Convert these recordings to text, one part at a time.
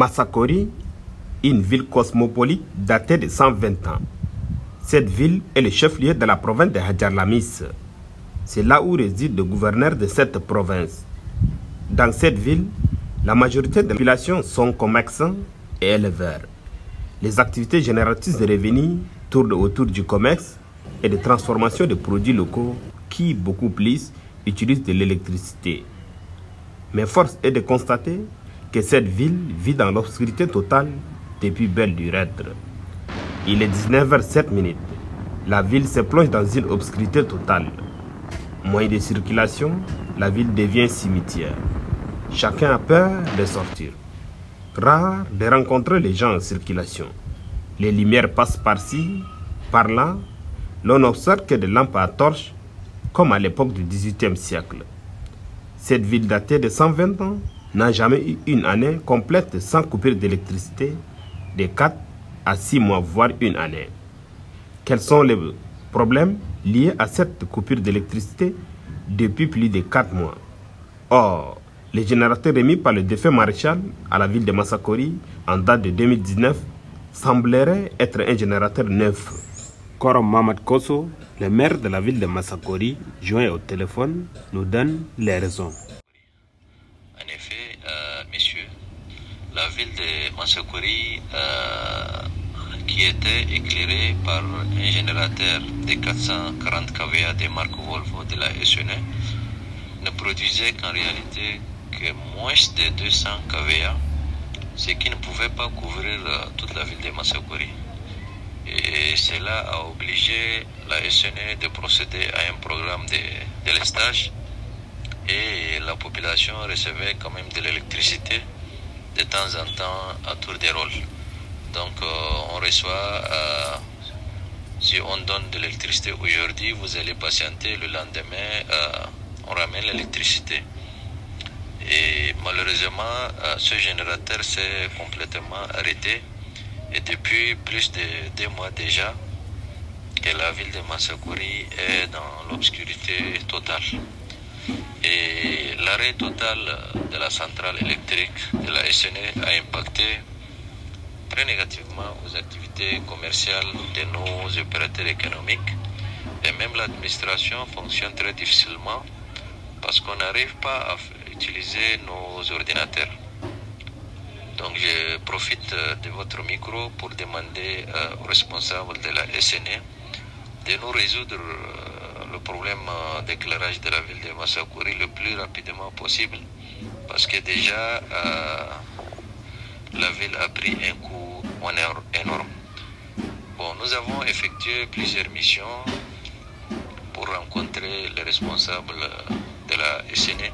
Massakori, une ville cosmopolite datée de 120 ans. Cette ville est le chef-lieu de la province de Hadjar Lamis. C'est là où réside le gouverneur de cette province. Dans cette ville, la majorité de la population sont commerçants et éleveurs. Les activités génératrices de revenus tournent autour du commerce et de transformation de produits locaux qui, beaucoup plus, utilisent de l'électricité. Mais force est de constater que cette ville vit dans l'obscurité totale depuis belle lurette. Il est 19h07. La ville se plonge dans une obscurité totale. Moins de circulation, la ville devient cimetière. Chacun a peur de sortir. Rare de rencontrer les gens en circulation. Les lumières passent par-ci, par-là. L'on n'observe que des lampes à torches, comme à l'époque du XVIIIe siècle. Cette ville datée de 120 ans n'a jamais eu une année complète sans coupure d'électricité de 4 à 6 mois, voire une année. Quels sont les problèmes liés à cette coupure d'électricité depuis plus de 4 mois? Or, les générateurs remis par le défunt maréchal à la ville de Massakori en date de 2019 sembleraient être un générateur neuf. Korom Mamad Koso, le maire de la ville de Massakori, joint au téléphone, nous donne les raisons. En effet, messieurs, la ville de Massakori, qui était éclairée par un générateur de 440 kVA de marque Volvo de la SNE, ne produisait qu'en réalité que moins de 200 kVA, ce qui ne pouvait pas couvrir toute la ville de Massakori. Et cela a obligé la SNE de procéder à un programme de délestage, et la population recevait quand même de l'électricité de temps en temps à tour de rôle. Donc on reçoit, si on donne de l'électricité aujourd'hui, vous allez patienter, le lendemain on ramène l'électricité. Et malheureusement, ce générateur s'est complètement arrêté. Et depuis plus de 2 mois déjà, que la ville de Massakori est dans l'obscurité totale. Et l'arrêt total de la centrale électrique de la SNE a impacté très négativement aux activités commerciales de nos opérateurs économiques. Et même l'administration fonctionne très difficilement parce qu'on n'arrive pas à utiliser nos ordinateurs. Donc je profite de votre micro pour demander aux responsables de la SNE de nous résoudre le problème d'éclairage de la ville de Massakori le plus rapidement possible, parce que déjà la ville a pris un coup énorme. Bon, nous avons effectué plusieurs missions pour rencontrer les responsables de la SNE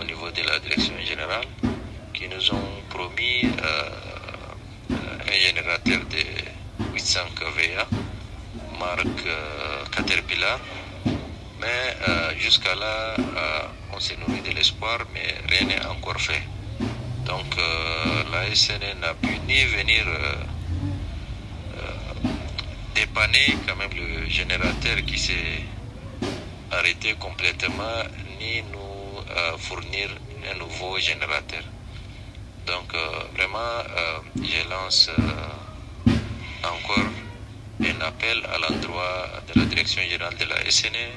au niveau de la direction générale, qui nous ont promis un générateur de 800 kVA, marque Caterpillar. Mais jusqu'à là, on s'est nourri de l'espoir, mais rien n'est encore fait. Donc la SNE n'a pu ni venir dépanner quand même le générateur qui s'est arrêté complètement, ni nous fournir un nouveau générateur. Donc vraiment, je lance encore un appel à l'endroit de la direction générale de la SNE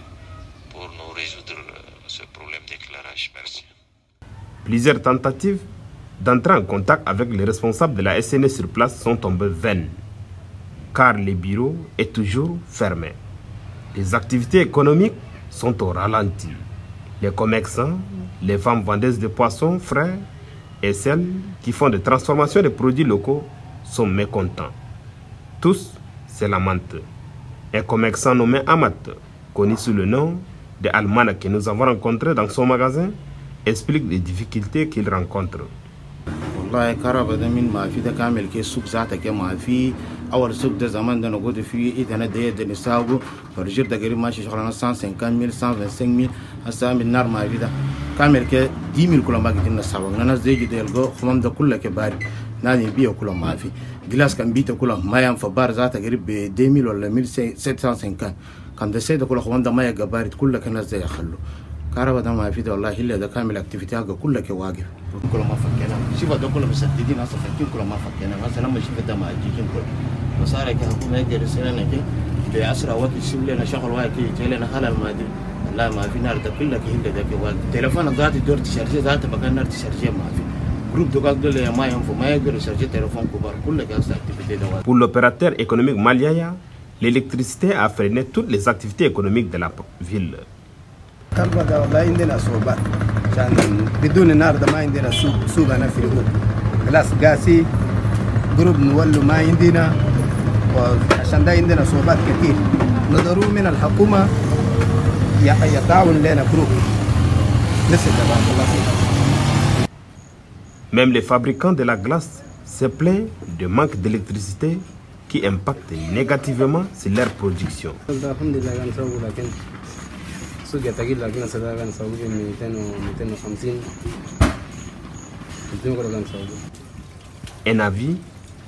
pour nous résoudre ce problème d'éclairage. Merci. Plusieurs tentatives d'entrer en contact avec les responsables de la SNE sur place sont tombées vaines, car le bureau est toujours fermé. Les activités économiques sont au ralenti. Les commerçants, les femmes vendeuses de poissons frais et celles qui font des transformations de produits locaux sont mécontents. Tous se lamentent. Un commerçant nommé Amat, connu sous le nom de Almana que nous avons rencontré dans son magasin, explique les difficultés qu'il rencontre. والله كهرباء ده من ما في ده كامل كي السوق ذاته كي ما في اول سوق ده زمان ده نقول فيه اذا انا ده نساوي فرجير ده قريب ماشي شغلنا 150,000 125,000 هسه من النار ما في ده كامل كي 10,000 كل ما قدرنا نساوي انا زي جدي الجو خمام ده كله كبار نادي بيه كله ما في جلاس كان بيته كله ما ينفع بار ذاته قريب ب 2,000 ولا 1,750 كان ده سيده كله خمام ده ما يقبارد كله كان زي يخلو كهرباء ده ما في ده والله إلا ده كامل اكتيفيتي كلها كواقف كل ما فكنا شوف ده كله مسددين اصلا فكين كل ما فكنا مثلا لما شوف ده ما اجيكين كل فصار كحكومه يقدر يسالنا كده باسرع وقت يسيب لنا شغل واحد كده لنا خلل ما ادري لا ما في نار ده كلها كده ده كواقف تليفون ذات دور تشارجي ذات بقى نار تشارجي ما في groupe de gaz de l'EMA Pour l'opérateur économique Maliaya, l'électricité a freiné toutes les activités économiques de la ville. بدون النار ده ما عندنا سوق انا في الهول خلاص قاسي جروب نولوا ما عندنا وعشان ده عندنا صعوبات كثير نظروا من الحكومه يتعاون لنا جروب نسال الله فيه. Même les fabricants de la glace se plaignent du manque d'électricité qui impacte négativement sur leur production. Un avis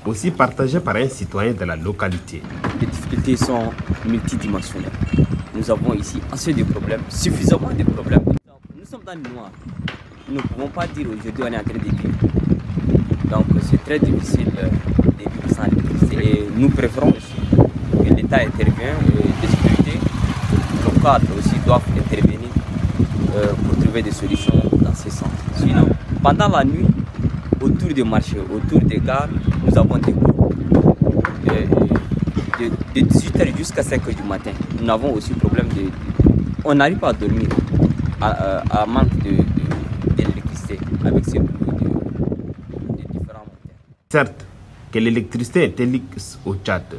aussi partagé par un citoyen de la localité. Les difficultés sont multidimensionnelles. Nous avons ici assez de problèmes, suffisamment de problèmes. Nous sommes dans le noir. Nous ne pouvons pas dire aujourd'hui on est en train de vivre. Donc c'est très difficile de vivre sans électricité. Et nous préférons aussi que l'État intervienne, les sécurités locales aussi doivent intervenir pour trouver des solutions dans ce sens. Sinon, pendant la nuit, autour des marchés, autour des gares, nous avons des groupes de 18h jusqu'à 5h du matin. Nous avons aussi le problème de... On n'arrive pas à dormir à manque d'électricité avec ces groupes de différents moteurs. Certes que l'électricité est élix au Tchad,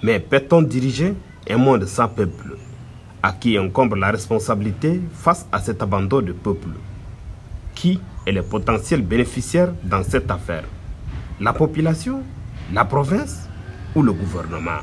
mais peut-on diriger un monde sans peuple, à qui incombe la responsabilité face à cet abandon de peuple? Qui est le potentiel bénéficiaire dans cette affaire? La population, la province ou le gouvernement?